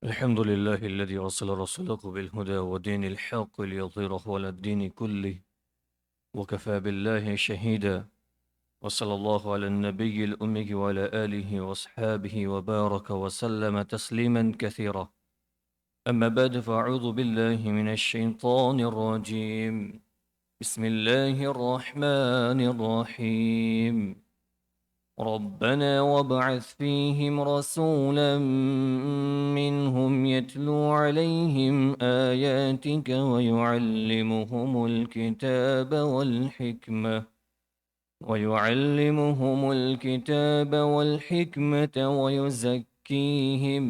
الحمد لله الذي أرسل رسوله بالهدى ودين الحق ليظهره على الدين كله وكفى بالله شهيدا. وصلى الله على النبي الأمي وعلى آله وأصحابه وبارك وسلم تسليما كثيرا. أما بعد، فأعوذ بالله من الشيطان الرجيم. بسم الله الرحمن الرحيم. ربنا وابعث فيهم رسولا منهم يتلو عليهم آياتك ويعلمهم الكتاب والحكمة ويزكيهم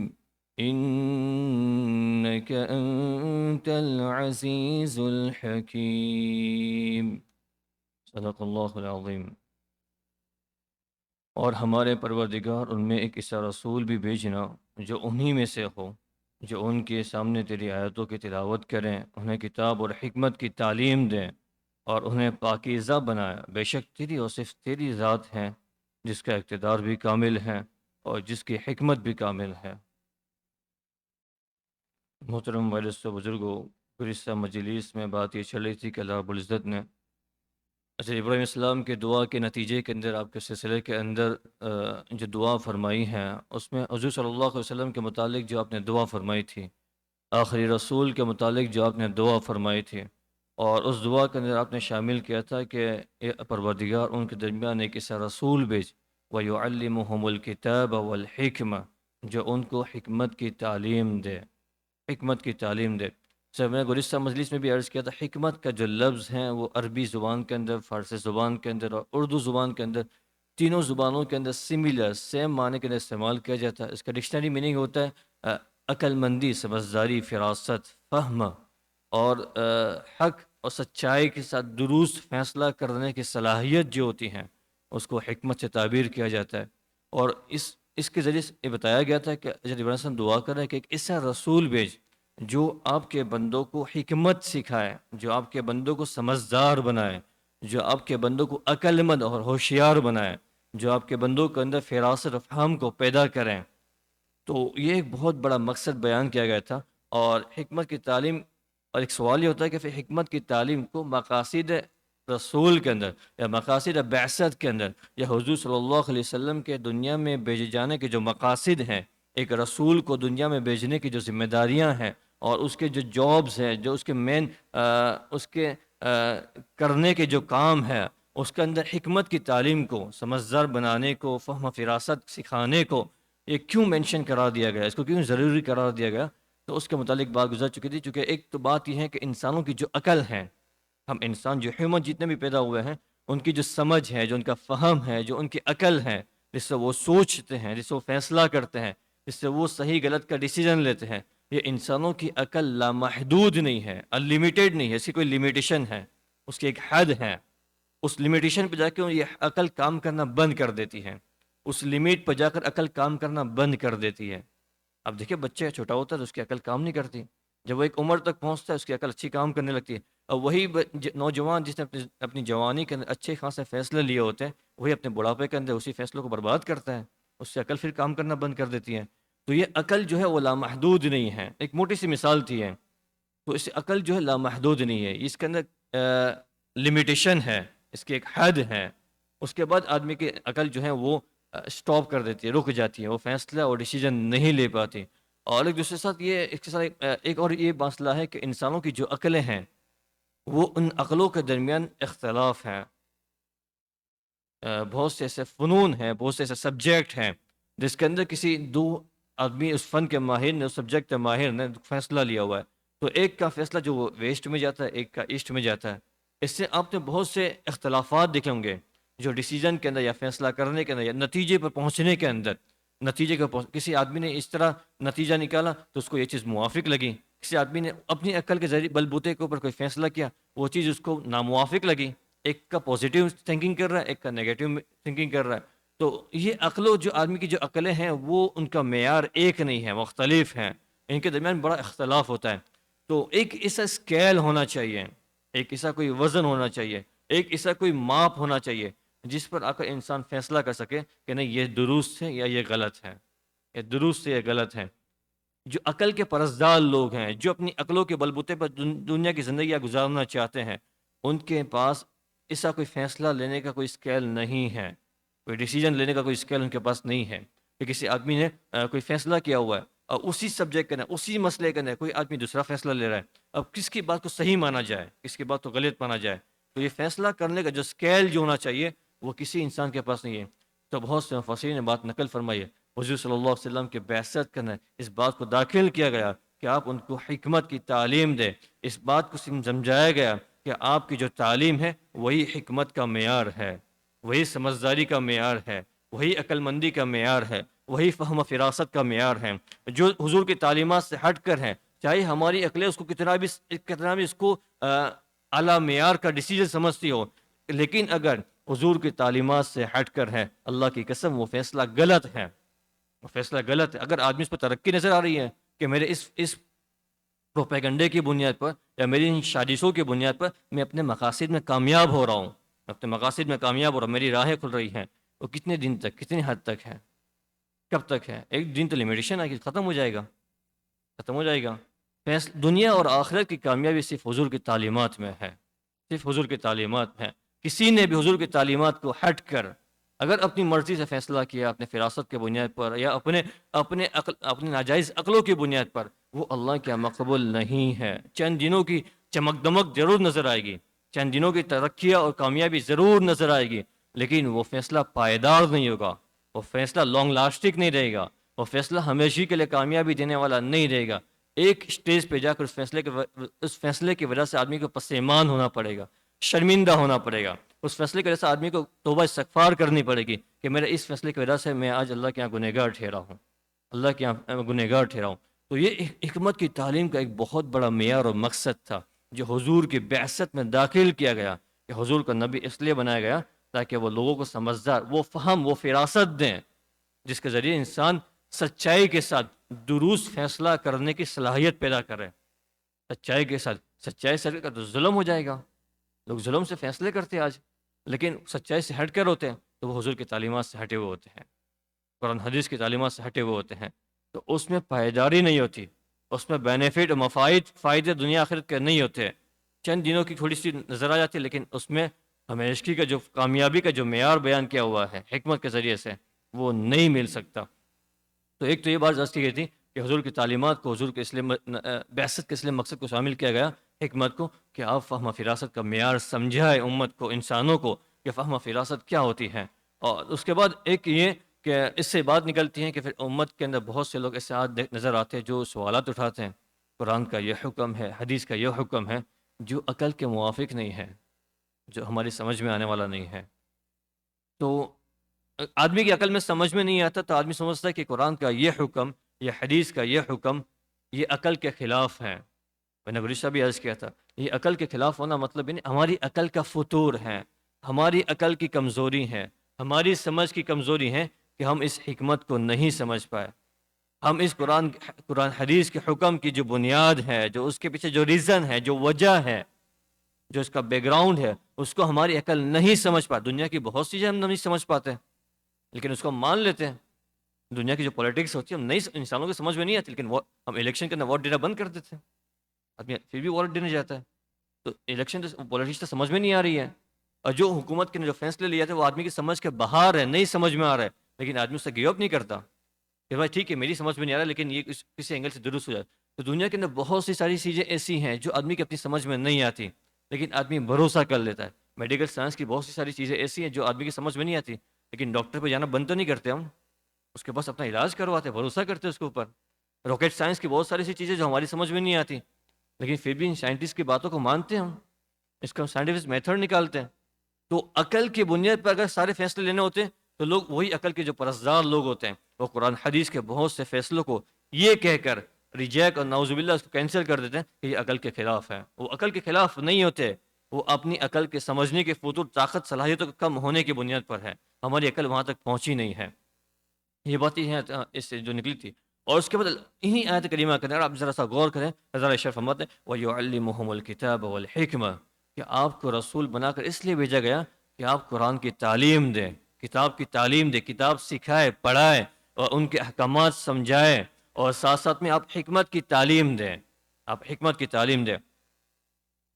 إنك أنت العزيز الحكيم. صدق الله العظيم. اور ہمارے پروردگار ان میں ایک ایسا رسول بھی بھیجنا جو انہی میں سے ہو، جو ان کے سامنے تیری آیتوں کی تلاوت کریں، انہیں کتاب اور حکمت کی تعلیم دیں اور انہیں پاکیزہ بنایا۔ بے شک تیری اور صرف تیری ذات ہے جس کا اقتدار بھی کامل ہے اور جس کی حکمت بھی کامل ہے۔ محترم والد و بزرگوں، گزشتہ مجلس میں بات یہ چل رہی تھی کہ اللہ رب العزت نے حضرت ابراہیم السلام کے دعا کے نتیجے کے اندر، آپ کے سلسلے کے اندر جو دعا فرمائی ہے، اس میں حضور صلی اللہ علیہ وسلم کے متعلق جو آپ نے دعا فرمائی تھی، آخری رسول کے متعلق جو آپ نے دعا فرمائی تھی، اور اس دعا کے اندر آپ نے شامل کیا تھا کہ اے پروردگار ان کے درمیان ایک ایسا رسول بھیج وَيُعَلِّمُهُمُ الْكِتَابَ وَالْحِكْمَةَ، جو ان کو حکمت کی تعلیم دے، حکمت کی تعلیم دے۔ سر میں نے گزشتہ مجلس میں بھی عرض کیا تھا، حکمت کا جو لفظ ہیں وہ عربی زبان کے اندر، فارسی زبان کے اندر اور اردو زبان کے اندر، تینوں زبانوں کے اندر سملر، سیم معنی کے اندر استعمال کیا جاتا ہے۔ اس کا ڈکشنری میننگ ہوتا ہے عقل مندی، سمجھداری، فراست، فہم اور حق اور سچائی کے ساتھ درست فیصلہ کرنے کی صلاحیت جو ہوتی ہیں، اس کو حکمت سے تعبیر کیا جاتا ہے۔ اور اس کے ذریعے سے یہ بتایا گیا تھا کہ حضرت ابراہیم السلام دعا کر رہے ہیں کہ ایک ایسا رسول بھیج جو آپ کے بندوں کو حکمت سکھائے، جو آپ کے بندوں کو سمجھدار بنائے، جو آپ کے بندوں کو عقل مند اور ہوشیار بنائے، جو آپ کے بندوں کے اندر فراست و فہم کو پیدا کریں۔ تو یہ ایک بہت بڑا مقصد بیان کیا گیا تھا۔ اور حکمت کی تعلیم، اور ایک سوال یہ ہوتا ہے کہ پھر حکمت کی تعلیم کو مقاصد رسول کے اندر یا مقاصد بعثت کے اندر یا حضور صلی اللہ علیہ وسلم کے دنیا میں بھیجے جانے کے جو مقاصد ہیں، ایک رسول کو دنیا میں بھیجنے کی جو ذمہ داریاں ہیں اور اس کے جو جابز ہیں، جو اس کے مین اس کے کرنے کے جو کام ہے، اس کے اندر حکمت کی تعلیم کو، سمجھدار بنانے کو، فہم و فراست سکھانے کو یہ کیوں مینشن قرار دیا گیا، اس کو کیوں ضروری قرار دیا گیا؟ تو اس کے متعلق بات گزر چکی تھی، چونکہ ایک تو بات یہ ہے کہ انسانوں کی جو عقل ہے، ہم انسان جو ہیومن جتنے بھی پیدا ہوئے ہیں، ان کی جو سمجھ ہے، جو ان کا فہم ہے، جو ان کی عقل ہے، جس سے وہ سوچتے ہیں، جس سے وہ فیصلہ کرتے ہیں، جس سے وہ صحیح غلط کا ڈیسیجن لیتے ہیں، یہ انسانوں کی عقل لامحدود نہیں ہے، انلیمیٹیڈ نہیں ہے، اس کی کوئی لمیٹیشن ہے، اس کی ایک حد ہے۔ اس لمیٹیشن پہ جا کے یہ عقل کام کرنا بند کر دیتی ہے، اس لمٹ پہ جا کر عقل کام کرنا بند کر دیتی ہے۔ اب دیکھیں، بچہ چھوٹا ہوتا ہے تو اس کی عقل کام نہیں کرتی، جب وہ ایک عمر تک پہنچتا ہے اس کی عقل اچھی کام کرنے لگتی ہے۔ اور وہی نوجوان جس نے اپنی جوانی کے اندر اچھے خاصے فیصلے لیے ہوتے ہیں، وہی اپنے بڑھاپے کے اندر اسی فیصلوں کو برباد کرتا ہے، اس سے عقل پھر کام کرنا بند کر دیتی ہے۔ تو یہ عقل جو ہے وہ لامحدود نہیں ہے۔ ایک موٹی سی مثال تھی ہے، تو اس عقل جو ہے لامحدود نہیں ہے، اس کے اندر لمیٹیشن ہے، اس کی ایک حد ہے۔ اس کے بعد آدمی کی عقل جو ہے وہ سٹاپ کر دیتی ہے، رک جاتی ہے، وہ فیصلہ اور ڈیسیجن نہیں لے پاتی۔ اور ایک دوسرے ساتھ یہ اس کے ساتھ ایک اور یہ مسئلہ ہے کہ انسانوں کی جو عقلیں ہیں، وہ ان عقلوں کے درمیان اختلاف ہے۔ بہت سے ایسے فنون ہیں، بہت سے ایسے سبجیکٹ ہیں جس کے اندر کسی دو آدمی اس فن کے ماہر نے، اس سبجیکٹ کے ماہر نے فیصلہ لیا ہوا ہے، تو ایک کا فیصلہ جو وہ ویسٹ میں جاتا ہے، ایک کا ایسٹ میں جاتا ہے۔ اس سے آپ نے بہت سے اختلافات دیکھے ہوں گے جو ڈیسیجن کے اندر یا فیصلہ کرنے کے اندر یا نتیجے پر پہنچنے کے اندر، کسی آدمی نے اس طرح نتیجہ نکالا تو اس کو یہ چیز موافق لگی، کسی آدمی نے اپنی عقل کے ذریعے بل بوتے کے اوپر کوئی فیصلہ کیا، وہ چیز اس کو ناموافق لگی۔ ایک کا پازیٹیو تھنکنگ کر رہا ہے، ایک کا نیگیٹو تھنکنگ کر رہا ہے۔ تو یہ عقلوں جو آدمی کی جو عقلیں ہیں وہ ان کا معیار ایک نہیں ہے، مختلف ہیں، ان کے درمیان بڑا اختلاف ہوتا ہے۔ تو ایک ایسا اسکیل ہونا چاہیے، ایک ایسا کوئی وزن ہونا چاہیے، ایک ایسا کوئی ماپ ہونا چاہیے جس پر آ کر انسان فیصلہ کر سکے کہ نہیں، یہ درست ہے یا یہ غلط ہے، یہ درست ہے یا غلط ہے۔ جو عقل کے پرستار لوگ ہیں، جو اپنی عقلوں کے بلبوتے پر دنیا کی زندگیاں گزارنا چاہتے ہیں، ان کے پاس ایسا کوئی فیصلہ لینے کا کوئی اسکیل نہیں ہے، کوئی ڈیسیجن لینے کا کوئی اسکیل ان کے پاس نہیں ہے کہ کسی آدمی نے کوئی فیصلہ کیا ہوا ہے اور اسی سبجیکٹ کا اسی مسئلے کا کوئی آدمی دوسرا فیصلہ لے رہا ہے، اب کس کی بات کو صحیح مانا جائے، کس کی بات کو غلط مانا جائے، تو یہ فیصلہ کرنے کا جو اسکیل جو ہونا چاہیے وہ کسی انسان کے پاس نہیں ہے۔ تو بہت سے مفسرین نے بات نقل فرمائی ہے، حضور صلی اللہ علیہ وسلم کے بعثت کرنا اس بات کو داخل کیا گیا کہ آپ ان کو حکمت کی تعلیم دیں، اس بات کو سمجھایا گیا کہ آپ کی جو تعلیم ہے وہی حکمت کا معیار ہے، وہی سمجھداری کا معیار ہے، وہی عقل مندی کا معیار ہے، وہی فہم و فراست کا معیار ہے۔ جو حضور کی تعلیمات سے ہٹ کر ہے، چاہے ہماری عقلیں اس کو کتنا بھی اس کو اعلیٰ معیار کا ڈیسیجن سمجھتی ہو، لیکن اگر حضور کی تعلیمات سے ہٹ کر ہے، اللہ کی قسم وہ فیصلہ غلط ہے، وہ فیصلہ غلط ہے۔ اگر آدمی اس پر ترقی نظر آ رہی ہے کہ میرے اس پروپیگنڈے کی بنیاد پر یا میری ان سازشوں کی بنیاد پر میں اپنے مقاصد میں کامیاب ہو رہا ہوں، اپنے مقاصد میں کامیاب ہو رہا ہوں، میری راہیں کھل رہی ہیں، وہ کتنے دن تک، کتنی حد تک ہے، کب تک ہے؟ ایک دن تو لمیٹیشن ہے کہ ختم ہو جائے گا، ختم ہو جائے گا۔ دنیا اور آخرت کی کامیابی صرف حضور کی تعلیمات میں ہے، صرف حضور کی تعلیمات میں ہے۔ کسی نے بھی حضور کی تعلیمات کو ہٹ کر اگر اپنی مرضی سے فیصلہ کیا، اپنے فراست کے بنیاد پر یا اپنے ناجائز عقلوں کی بنیاد پر، وہ اللہ کے مقبول نہیں ہے۔ چند دنوں کی چمک دمک ضرور نظر آئے گی، چند دنوں کی ترقیاں اور کامیابی ضرور نظر آئے گی، لیکن وہ فیصلہ پائیدار نہیں ہوگا، وہ فیصلہ لانگ لاسٹک نہیں رہے گا، وہ فیصلہ ہمیشہ کے لیے کامیابی دینے والا نہیں رہے گا۔ ایک سٹیج پہ جا کر اس فیصلے کی وجہ سے آدمی کو پشیمان ہونا پڑے گا، شرمندہ ہونا پڑے گا، اس فیصلے کی وجہ سے آدمی کو توبہ استغفار کرنی پڑے گی کہ میرے اس فیصلے کی وجہ سے میں آج اللہ کے یہاں گنہگار ٹھہرا ہوں، اللہ کے یہاں گنہگار ٹھہرا ہوں۔ تو یہ حکمت کی تعلیم کا ایک بہت بڑا معیار اور مقصد تھا جو حضور کی بعثت میں داخل کیا گیا، کہ حضور کا نبی اس لیے بنایا گیا تاکہ وہ لوگوں کو سمجھدار، وہ فہم، وہ فراست دیں جس کے ذریعے انسان سچائی کے ساتھ درست فیصلہ کرنے کی صلاحیت پیدا کرے۔ سچائی کے ساتھ، سچائی سے ہٹ کر تو ظلم ہو جائے گا، لوگ ظلم سے فیصلے کرتے ہیں آج، لیکن سچائی سے ہٹ کر ہوتے ہیں تو وہ حضور کی تعلیمات سے ہٹے ہوئے ہوتے ہیں، قرآن حدیث کی تعلیمات سے ہٹے ہوئے ہوتے ہیں، تو اس میں پائیداری نہیں ہوتی، اس میں بینیفٹ اور فائدے دنیا آخرت کے نہیں ہوتے، چند دنوں کی تھوڑی سی نظر آ جاتی ہے، لیکن اس میں ہمیشگی کا جو کامیابی کا جو معیار بیان کیا ہوا ہے حکمت کے ذریعے سے وہ نہیں مل سکتا۔ تو ایک تو یہ بات کی گئی تھی کہ حضور کی تعلیمات کو، حضور کے بعثت کے اسلام مقصد کو شامل کیا گیا، حکمت کو، کہ آپ فہم فراست کا معیار سمجھائے امت کو، انسانوں کو، کہ فہم فراست کیا ہوتی ہے۔ اور اس کے بعد ایک یہ کہ اس سے بات نکلتی ہے کہ پھر امت کے اندر بہت سے لوگ ایسے نظر آتے ہیں جو سوالات اٹھاتے ہیں، قرآن کا یہ حکم ہے، حدیث کا یہ حکم ہے، جو عقل کے موافق نہیں ہے، جو ہماری سمجھ میں آنے والا نہیں ہے۔ تو آدمی کی عقل میں سمجھ میں نہیں آتا تو آدمی سمجھتا ہے کہ قرآن کا یہ حکم، یہ حدیث کا یہ حکم، یہ عقل کے خلاف ہے۔ میں نے گزشتہ بھی عرض کیا تھا، یہ عقل کے خلاف ہونا مطلب نہیں، ہماری عقل کا فتور ہے، ہماری عقل کی کمزوری ہے، ہماری سمجھ کی کمزوری ہے کہ ہم اس حکمت کو نہیں سمجھ پائے، ہم اس قرآن حدیث کے حکم کی جو بنیاد ہے، جو اس کے پیچھے جو ریزن ہے، جو وجہ ہے، جو اس کا بیک گراؤنڈ ہے، اس کو ہماری عقل نہیں سمجھ پاتی۔ دنیا کی بہت سی چیزیں ہم نہیں سمجھ پاتے، لیکن اس کو ہم مان لیتے ہیں۔ دنیا کی جو پولیٹکس ہوتی ہے ہم نہیں، انسانوں کو سمجھ میں نہیں آتی، لیکن ہم الیکشن کے اندر ووٹ دینا بند کر دیتے ہیں، آدمی پھر بھی ووٹ دینے جاتا ہے۔ تو الیکشن پولیٹکس تو سمجھ میں نہیں آ رہی ہے، اور جو حکومت کے نے جو فیصلے لیا تھے وہ آدمی کی سمجھ کے باہر ہے، نہیں سمجھ میں آ رہا ہے، لیکن آدمی اس سے گیو اپ نہیں کرتا کہ بھائی ٹھیک ہے میری سمجھ میں نہیں آ رہا لیکن یہ کسی اینگل سے درست ہو جائے۔ تو دنیا کے اندر بہت سی ساری چیزیں ایسی ہیں جو آدمی کی اپنی سمجھ میں نہیں آتی، لیکن آدمی بھروسہ کر لیتا ہے۔ میڈیکل سائنس کی بہت سی ساری چیزیں ایسی ہیں جو آدمی کی سمجھ میں نہیں آتی، لیکن ڈاکٹر پہ جانا بند تو نہیں کرتے ہم، اس کے پاس اپنا علاج کرواتے، بھروسہ کرتے اس کے اوپر۔ راکٹ سائنس کی بہت ساری سی چیزیں جو ہماری سمجھ میں نہیں آتی، لیکن پھر بھی ان سائنٹسٹ کی باتوں کو مانتے ہیں ہم، اس کا ہم سائنٹیفک میتھڈ نکالتے ہیں۔ تو عقل کی بنیاد پر اگر سارے فیصلے لینے ہوتے ہیں تو لوگ وہی عقل کے جو پرستار لوگ ہوتے ہیں وہ قرآن حدیث کے بہت سے فیصلوں کو یہ کہہ کر ریجیکٹ اور نعوذ باللہ اس کو کینسل کر دیتے ہیں کہ یہ عقل کے خلاف ہے۔ وہ عقل کے خلاف نہیں ہوتے، وہ اپنی عقل کے سمجھنے کے فطور، طاقت، صلاحیتوں کے کم ہونے کی بنیاد پر ہے، ہماری عقل وہاں تک پہنچی نہیں ہے۔ یہ باتیں ہیں اس سے جو نکلی تھی۔ اور اس کے بعد انہی آیت کریمہ کے اندر آپ ذرا سا غور کریں، ذرا اشرف فرماتے ہیں وَيُعَلِّمُهُمُ الْكِتَابَ وَالْحِكْمَةَ، کہ آپ کو رسول بنا کر اس لیے بھیجا گیا کہ آپ قرآن کی تعلیم دیں، کتاب کی تعلیم دیں، کتاب سکھائے، پڑھائے اور ان کے احکامات سمجھائے، اور ساتھ ساتھ میں آپ حکمت کی تعلیم دیں، آپ حکمت کی تعلیم دیں۔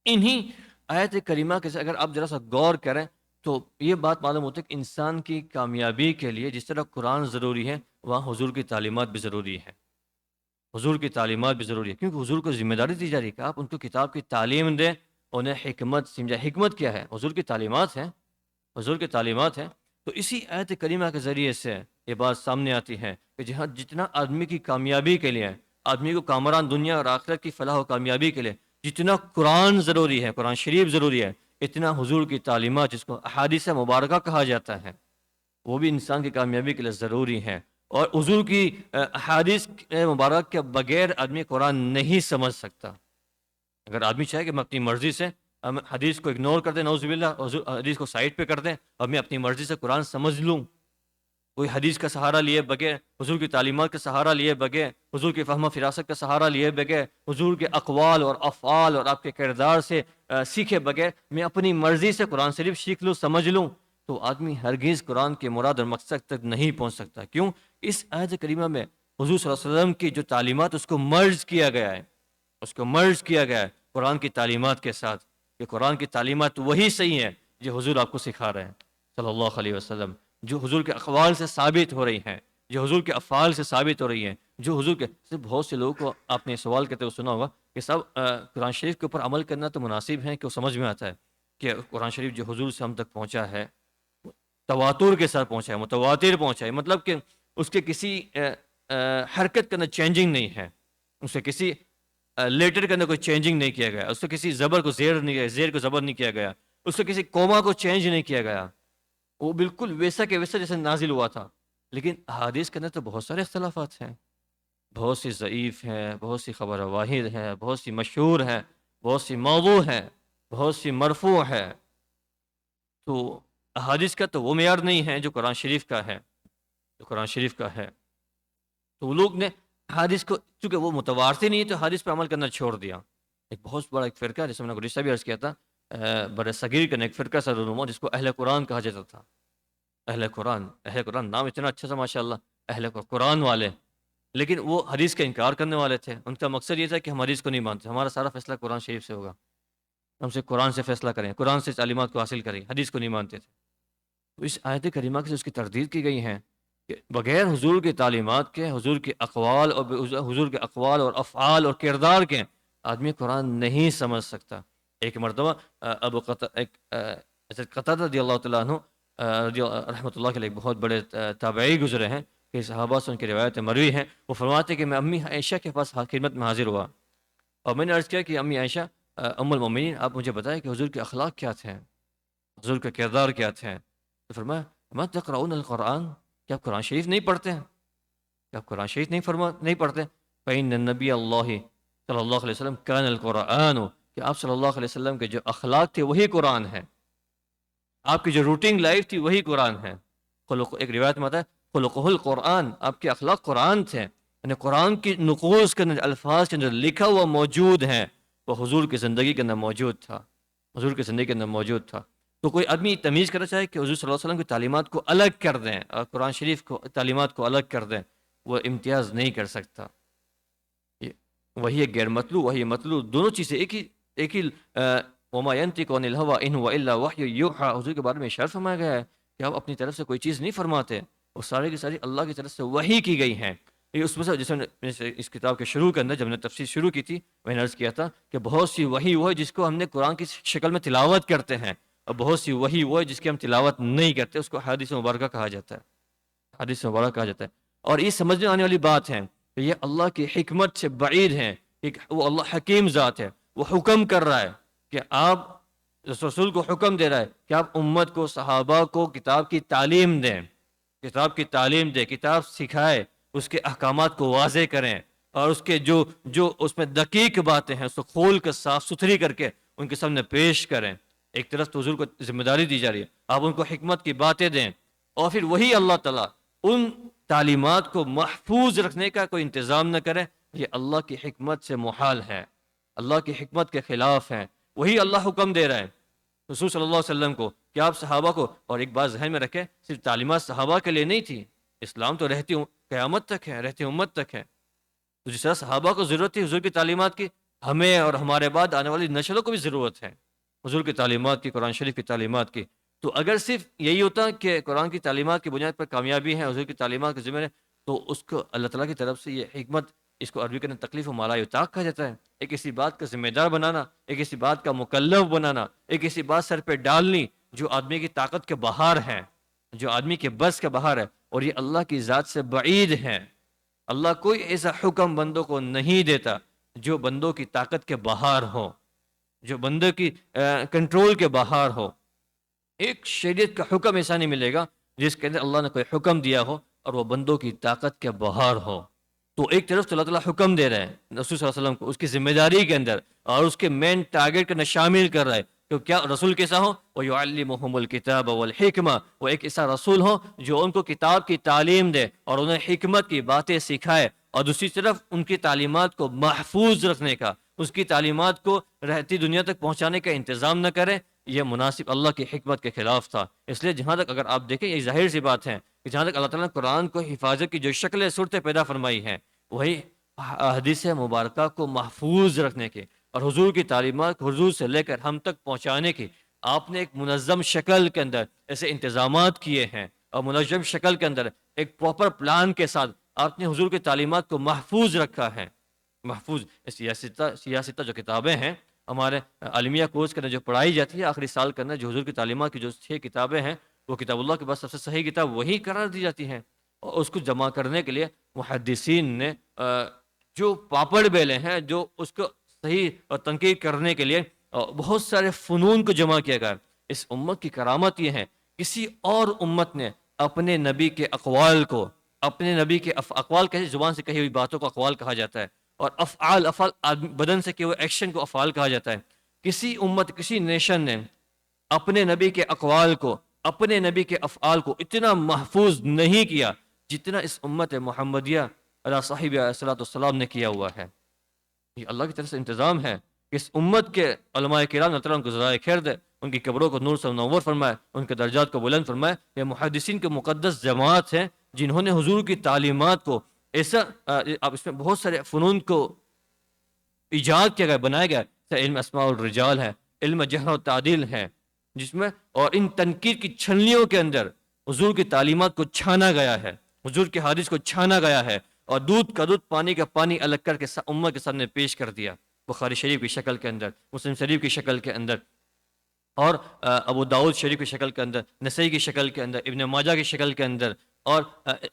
انہی آیت کریمہ کے سے اگر آپ ذرا سا غور کریں تو یہ بات معلوم ہوتی ہے کہ انسان کی کامیابی کے لیے جس طرح قرآن ضروری ہے، وہاں حضور کی تعلیمات بھی ضروری ہے، حضور کی تعلیمات بھی ضروری ہے، کیونکہ حضور کو ذمہ داری دی جا رہی ہے کہ آپ ان کو کتاب کی تعلیم دیں، انہیں حکمت سمجھا۔ حکمت کیا ہے؟ حضور کی تعلیمات ہیں، حضور کی تعلیمات ہیں۔ تو اسی آیت کریمہ کے ذریعے سے یہ بات سامنے آتی ہے کہ جہاں جتنا آدمی کی کامیابی کے لیے، آدمی کو کامران دنیا اور آخرت کی فلاح و کامیابی کے لیے جتنا قرآن ضروری ہے، قرآن شریف ضروری ہے، اتنا حضور کی تعلیمات جس کو احادیث مبارکہ کہا جاتا ہے وہ بھی انسان کی کامیابی کے لیے ضروری ہے۔ اور حضور کی احادیث مبارک کے بغیر آدمی قرآن نہیں سمجھ سکتا۔ اگر آدمی چاہے کہ میں اپنی مرضی سے ہم حدیث کو اگنور کر دیں، نعوذ باللہ، حدیث کو سائڈ پہ کر دیں اور میں اپنی مرضی سے قرآن سمجھ لوں، کوئی حدیث کا سہارا لیے بغیر، حضور کی تعلیمات کا سہارا لیے بغیر، حضور کی فہم و فراست کا سہارا لیے بغیر، حضور کے اقوال اور افعال اور آپ کے کردار سے سیکھے بغیر میں اپنی مرضی سے قرآن شریف سیکھ لوں، سمجھ لوں، تو آدمی ہرگز قرآن کے مراد اور مقصد تک نہیں پہنچ سکتا۔ کیوں؟ اس آیت کریمہ میں حضور صلی اللہ علیہ وسلم کی جو تعلیمات اس کو مرج کیا گیا ہے، اس کو مرج کیا گیا ہے قرآن کی تعلیمات کے ساتھ، کہ قرآن کی تعلیمات وہی صحیح ہیں جو حضور آپ کو سکھا رہے ہیں صلی اللہ علیہ وسلم، جو حضور کے اقوال سے ثابت ہو رہی ہیں، جو حضور کے افعال سے ثابت ہو رہی ہیں، جو حضور کے بہت سے لوگوں کو آپ نے سوال کرتے ہوئے سنا ہوگا کہ صاحب قرآن شریف کے اوپر عمل کرنا تو مناسب ہے کہ وہ سمجھ میں آتا ہے کہ قرآن شریف جو حضور سے ہم تک پہنچا ہے تواتر کے ساتھ پہنچا ہے، متواتر پہنچا ہے، مطلب کہ اس کے کسی حرکت کے اندر چینجنگ نہیں ہے، اس سے کسی لیٹر کے اندر کوئی چینجنگ نہیں کیا گیا، اس سے کسی زبر کو زیر نہیں کیا، زیر کو زبر نہیں کیا گیا، اس سے کسی کوما کو چینج نہیں کیا گیا، وہ بالکل ویسا کہ ویسا جیسے نازل ہوا تھا۔ لیکن حدیث کے اندر تو بہت سارے اختلافات ہیں، بہت سی ضعیف ہیں، بہت سی خبر واحد ہے، بہت سی مشہور ہے، بہت سی موضوع ہے، بہت سی مرفوع ہے۔ تو احادیث کا تو وہ معیار نہیں ہے جو قرآن شریف کا ہے، جو قرآن شریف کا ہے۔ تو وہ لوگ نے حدیث کو چونکہ وہ متواتر نہیں ہے تو حدیث پہ عمل کرنا چھوڑ دیا۔ ایک بہت بڑا ایک فرقہ جیسے میں نے گزشتہ بھی عرض کیا تھا، بر صغیر کا ایک فرقہ سر رونما جس کو اہل قرآن کہا جاتا تھا۔ اہل قرآن، اہل قرآن نام اتنا اچھا تھا ماشاءاللہ، اہل قرآن والے، لیکن وہ حدیث کا انکار کرنے والے تھے۔ ان کا مقصد یہ تھا کہ ہم حدیث کو نہیں مانتے، ہمارا سارا فیصلہ قرآن شریف سے ہوگا، ہم سے قرآن سے فیصلہ کریں، قرآن سے تعلیمات کو حاصل کریں، حدیث کو نہیں مانتے تھے۔ تو اس آیت کریمہ سے اس کی تردید کی گئی ہے کہ بغیر حضور کی تعلیمات کے، حضور کے اقوال اور حضور کے اقوال اور افعال اور کردار کے آدمی قرآن نہیں سمجھ سکتا۔ ایک مرتبہ ابو قتادہ رضی اللہ تعالیٰ عنہ رحمۃ اللہ کے لیے بہت بڑے تابعی گزرے ہیں کہ صحابہ سے ان کی روایت مروی ہیں، وہ فرماتے کہ میں امی عائشہ کے پاس خدمت میں حاضر ہوا اور میں نے عرض کیا کہ امی عائشہ ام المومنین آپ مجھے بتائیں کہ حضور کے اخلاق کیا تھے، حضور کے کردار کیا تھے؟ تو فرمایا ما تقرؤون القرآن، کیا آپ قرآن شریف نہیں پڑھتے ہیں؟ کیا آپ قرآن شریف نہیں پڑھتے؟ فإن النبی اللہ صلی اللہ علیہ وسلم کان القرآن، کہ آپ صلی اللہ علیہ وسلم کے جو اخلاق تھے وہی قرآن ہے، آپ کی جو روٹین لائف تھی وہی قرآن ہے۔ ایک روایت میں آتا ہے خلقہ القرآن، آپ کے اخلاق قرآن تھے، یعنی قرآن کی نقوص کے اندر، الفاظ کے اندر لکھا ہوا موجود ہے، وہ حضور کی زندگی کے اندر موجود تھا، حضور کی زندگی کے اندر موجود تھا۔ تو کوئی آدمی تمیز کرنا چاہے کہ حضور صلی اللہ علیہ وسلم کی تعلیمات کو الگ کر دیں اور قرآن شریف کو تعلیمات کو الگ کر دیں، وہ امتیاز نہیں کر سکتا۔ وہی غیر مطلوب، وہی مطلوب، دونوں چیزیں ایک ہی وما ينطق عن الهوى ان هو الا وحی یوحى، حضور کے بارے میں اشارہ فرمایا گیا ہے کہ آپ اپنی طرف سے کوئی چیز نہیں فرماتے، وہ سارے کی ساری اللہ کی طرف سے وحی کی گئی ہیں۔ یہ اس میں سے جیسے اس کتاب کے شروع کے اندر جب میں نے تفسیر شروع کی تھی میں نے عرض کیا تھا کہ بہت سی وحی وہ ہے جس کو ہم نے قرآن کی شکل میں تلاوت کرتے ہیں، اور بہت سی وحی وہ ہے جس کی ہم تلاوت نہیں کرتے، اس کو حدیث مبارکہ کہا جاتا ہے، حدیث مبارکہ کہا جاتا ہے۔ اور یہ سمجھنے آنے والی بات ہے کہ یہ اللہ کی حکمت سے بعید ہے، وہ اللہ حکیم ذات ہے، وہ حکم کر رہا ہے کہ آپ رسول کو حکم دے رہا ہے کہ آپ امت کو، صحابہ کو کتاب کی تعلیم دیں، کتاب کی تعلیم دیں، کتاب سکھائے، اس کے احکامات کو واضح کریں، اور اس کے جو اس میں دقیق باتیں ہیں اس کو کھول کر صاف ستھری کر کے ان کے سامنے پیش کریں۔ ایک طرف تو حضور کو ذمہ داری دی جا رہی ہے، آپ ان کو حکمت کی باتیں دیں، اور پھر وہی اللہ تعالیٰ ان تعلیمات کو محفوظ رکھنے کا کوئی انتظام نہ کرے، یہ اللہ کی حکمت سے محال ہے، اللہ کی حکمت کے خلاف ہے۔ وہی اللہ حکم دے رہا ہے رسول صلی اللہ علیہ وسلم کو کہ آپ صحابہ کو، اور ایک بات ذہن میں رکھیں صرف تعلیمات صحابہ کے لیے نہیں تھی، اسلام تو رہتی قیامت تک ہے، رہتی امت تک ہے۔ تو جس طرح صحابہ کو ضرورت تھی حضور کی تعلیمات کی، ہمیں اور ہمارے بعد آنے والی نسلوں کو بھی ضرورت ہے حضور کی تعلیمات کی، قرآن شریف کی تعلیمات کی۔ تو اگر صرف یہی ہوتا کہ قرآن کی تعلیمات کی بنیاد پر کامیابی ہے، حضور کی تعلیمات کے ذمہ ہے، تو اس کو اللہ تعالیٰ کی طرف سے یہ حکمت، اس کو عربی کے اندر تکلیف و مالا طاق کہا جاتا ہے، ایک ایسی بات کا ذمہ دار بنانا، ایک ایسی بات کا مکلف بنانا، ایک ایسی بات سر پہ ڈالنی جو آدمی کی طاقت کے باہر ہے، جو آدمی کے بس کے باہر ہے، اور یہ اللہ کی ذات سے بعید ہے۔ اللہ کوئی ایسا حکم بندوں کو نہیں دیتا جو بندوں کی طاقت کے باہر ہو، جو بندوں کی کنٹرول کے باہر ہو۔ ایک شریعت کا حکم ایسا نہیں ملے گا جس کے اندر اللہ نے کوئی حکم دیا ہو اور وہ بندوں کی طاقت کے باہر ہو۔ تو ایک طرف تو اللہ تعالیٰ حکم دے رہے ہیں رسول صلی اللہ علیہ وسلم کو اس کی ذمہ داری کے اندر، اور اس کے مین ٹارگیٹ کے اندر شامل کر رہا ہے کہ کیا رسول کیسا ہو، وَيُعَلِّمُهُمُ الْكِتَابَ وَالْحِكْمَةَ، وہ ایک ایسا رسول ہو جو ان کو کتاب کی تعلیم دے اور انہیں حکمت کی باتیں سکھائے، اور دوسری طرف ان کی تعلیمات کو محفوظ رکھنے کا، اس کی تعلیمات کو رہتی دنیا تک پہنچانے کا انتظام نہ کرے۔ یہ مناسب اللہ کی حکمت کے خلاف تھا۔ اس لیے جہاں تک اگر آپ دیکھیں یہ ظاہر سی بات ہے کہ جہاں تک اللہ تعالیٰ نے قرآن کو حفاظت کی جو شکلیں صورتیں پیدا فرمائی ہیں، وہی حدیث مبارکہ کو محفوظ رکھنے کے اور حضور کی تعلیمات حضور سے لے کر ہم تک پہنچانے کی آپ نے ایک منظم شکل کے اندر ایسے انتظامات کیے ہیں، اور منظم شکل کے اندر ایک پراپر پلان کے ساتھ آپ نے حضور کی تعلیمات کو محفوظ رکھا ہے۔ محفوظ سیاستہ جو کتابیں ہیں ہمارے عالمیہ کورس کے اندر جو پڑھائی جاتی ہے آخری سال کے اندر، جو حضور کی تعلیمات کی جو 6 کتابیں ہیں، وہ کتاب اللہ کے بعد سب سے صحیح کتاب وہی قرار دی جاتی ہیں، اور اس کو جمع کرنے کے لیے محدثین نے جو پاپڑ بیلے ہیں، جو اس کو صحیح اور تنقید کرنے کے لیے بہت سارے فنون کو جمع کیا گیا۔ اس امت کی کرامت یہ ہے، کسی اور امت نے اپنے نبی کے اقوال کو، اپنے نبی کے اقوال کہے، زبان سے کہی ہوئی باتوں کو اقوال کہا جاتا ہے، اور افعال بدن سے کیے ہوئے ایکشن کو افعال کہا جاتا ہے۔ کسی امت، کسی نیشن نے اپنے نبی کے اقوال کو، اپنے نبی کے افعال کو اتنا محفوظ نہیں کیا جتنا اس امت محمدیہ علیہ صاحب صلاۃ والسلام نے کیا ہوا ہے۔ یہ اللہ کی طرف سے انتظام ہے کہ اس امت کے علماء کرام اللہ تعالیٰ ان کو ذرائع خیر دے، ان کی قبروں کو نور سے منور فرمائے، ان کے درجات کو بلند فرمائے۔ یہ محدثین کے مقدس جماعت ہیں جنہوں نے حضور کی تعلیمات کو ایسا، اب اس میں بہت سارے فنون کو ایجاد کیا گیا، بنایا گیا، جیسے علم اسماء الرجال ہے، علم جہر و تعدیل ہے، جس میں اور ان تنقید کی چھلنیوں کے اندر حضور کی تعلیمات کو چھانا گیا ہے، حضور کے حدیث کو چھانا گیا ہے، اور دودھ کا دودھ، پانی کا پانی الگ کر کے امت کے سامنے پیش کر دیا، بخاری شریف کی شکل کے اندر، مسلم شریف کی شکل کے اندر، اور ابو داؤد شریف کی شکل کے اندر، نسائی کی شکل کے اندر، ابن ماجہ کی شکل کے اندر، اور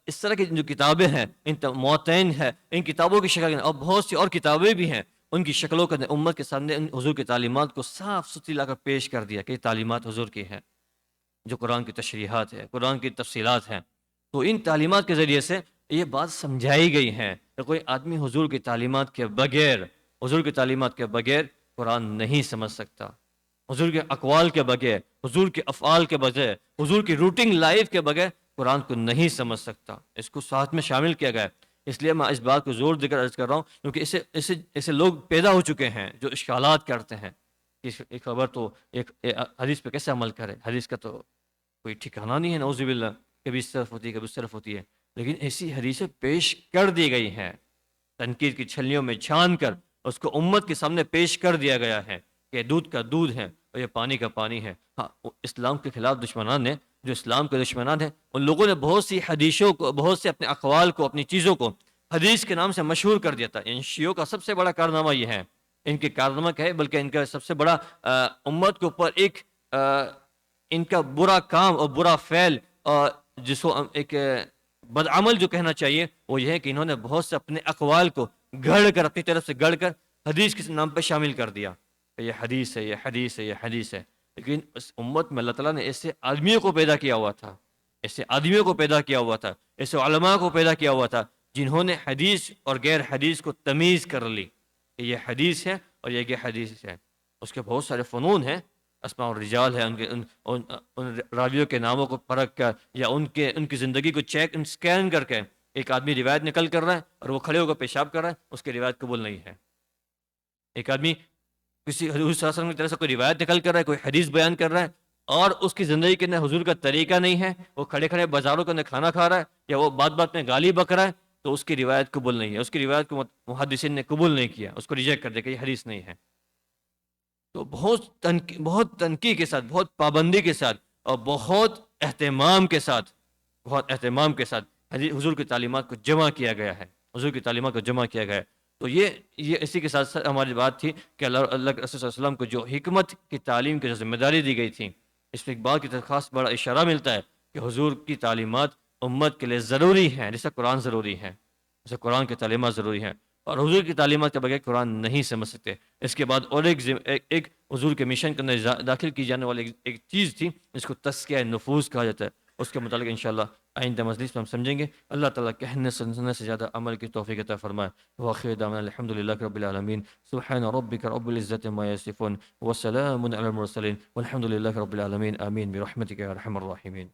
اس طرح کی جو کتابیں ہیں، ان موتین ہے، ان کتابوں کی شکل کے اندر، اور بہت سی اور کتابیں بھی ہیں، ان کی شکلوں کے اندر امت کے سامنے ان حضور کی تعلیمات کو صاف ستھری لا کر پیش کر دیا کہ یہ تعلیمات حضور کی ہیں، جو قرآن کی تشریحات ہے، قرآن کی تفصیلات ہیں۔ تو ان تعلیمات کے ذریعے سے یہ بات سمجھائی گئی ہے کہ کوئی آدمی حضور کی تعلیمات کے بغیر، حضور کی تعلیمات کے بغیر قرآن نہیں سمجھ سکتا، حضور کے اقوال کے بغیر، حضور کے افعال کے بغیر، حضور کی روٹنگ لائف کے بغیر قرآن کو نہیں سمجھ سکتا۔ اس کو ساتھ میں شامل کیا گیا ہے۔ اس لیے میں اس بات کو زور دے کر عرض کر رہا ہوں کیونکہ ایسے لوگ پیدا ہو چکے ہیں جو اشکالات کرتے ہیں کہ ایک خبر تو ایک حدیث پہ کیسے عمل کرے، حدیث کا تو کوئی ٹھکانہ نہیں ہے، نعوذ باللہ، کبھی اس طرف ہوتی ہے کبھی اس طرف ہوتی ہے، لیکن ایسی حدیثیں پیش کر دی گئی ہیں، تنقید کی چھلیوں میں چھان کر اس کو امت کے سامنے پیش کر دیا گیا ہے کہ دودھ کا دودھ ہے اور یہ پانی کا پانی ہے۔ ہاں، اسلام کے خلاف دشمنان نے، جو اسلام کے دشمنان ہیں، ان لوگوں نے بہت سی حدیثوں کو، بہت سے اپنے اقوال کو، اپنی چیزوں کو حدیث کے نام سے مشہور کر دیا تھا۔ ان شیعوں کا سب سے بڑا کارنامہ یہ ہے، ان کے کارنامہ کیا ہے، بلکہ ان کا سب سے بڑا امت کے اوپر ایک ان کا برا کام اور برا فعل، اور جس کو ایک بدعمل جو کہنا چاہیے، وہ یہ ہے کہ انہوں نے بہت سے اپنے اقوال کو گھڑ کر، اپنی طرف سے گڑھ کر حدیث کے نام پہ شامل کر دیا کہ یہ حدیث ہے، یہ حدیث ہے، یہ حدیث ہے۔ لیکن اس امت میں اللہ تعالیٰ نے ایسے آدمیوں کو پیدا کیا ہوا تھا، ایسے آدمیوں کو پیدا کیا ہوا تھا، ایسے علماء کو پیدا کیا ہوا تھا جنہوں نے حدیث اور غیر حدیث کو تمیز کر لی کہ یہ حدیث ہے اور یہ غیر حدیث ہے۔ اس کے بہت سارے فنون ہیں، اسماء الرجال ہے، ان راویوں کے ناموں کو پرکھ کر یا ان کی زندگی کو چیک اسکین کر کے ایک آدمی روایت نقل کر رہا ہے اور وہ کھڑے ہو کر پیشاب کر رہا ہے، اس کی روایت قبول نہیں ہے۔ ایک آدمی کسی حضور صلی اللہ علیہ وسلم کی طرف سے کوئی روایت نقل کر رہا ہے، کوئی حدیث بیان کر رہا ہے، اور اس کی زندگی کے اندر حضور کا طریقہ نہیں ہے، وہ کھڑے کھڑے بازاروں کے اندر کھانا کھا رہا ہے یا وہ بات بات میں گالی بک رہا ہے، تو اس کی روایت قبول نہیں ہے، اس کی روایت کو محدثین نے قبول نہیں کیا، اس کو ریجیکٹ کر دیا کہ یہ حدیث نہیں ہے۔ تو بہت تنقید کے ساتھ، بہت پابندی کے ساتھ اور بہت اہتمام کے ساتھ حضور کی تعلیمات کو جمع کیا گیا ہے، حضور کی تعلیمات کو جمع کیا گیا ہے۔ تو یہ اسی کے ساتھ ساتھ ہماری بات تھی کہ اللہ کے رسول صلی اللہ علیہ وسلم کو جو حکمت کی تعلیم کی جو ذمہ داری دی گئی تھی، اس میں ایک بات کی خاص بڑا اشارہ ملتا ہے کہ حضور کی تعلیمات امت کے لیے ضروری ہیں، جیسے قرآن ضروری ہے، جیسے قرآن کی تعلیمات ضروری ہیں، اور حضور کی تعلیمات کے بغیر قرآن نہیں سمجھ سکتے۔ اس کے بعد اور ایک حضور کے مشن کے اندر داخل کی جانے والی ایک چیز تھی جس کو تزکیہ نفوس کہا جاتا ہے، اس کے متعلق انشاءاللہ آئندہ مجلس میں ہم سمجھیں گے۔ اللہ تعالیٰ کہنے سننے سے زیادہ عمل کی توفیق عطا فرمائے۔ وآخر دعوانا الحمد للہ رب العالمین، سبحان ربک رب العزة عما یصفون وسلام علی المرسلین والحمد للہ رب العالمین، آمین برحمتک یا ارحم الراحمین۔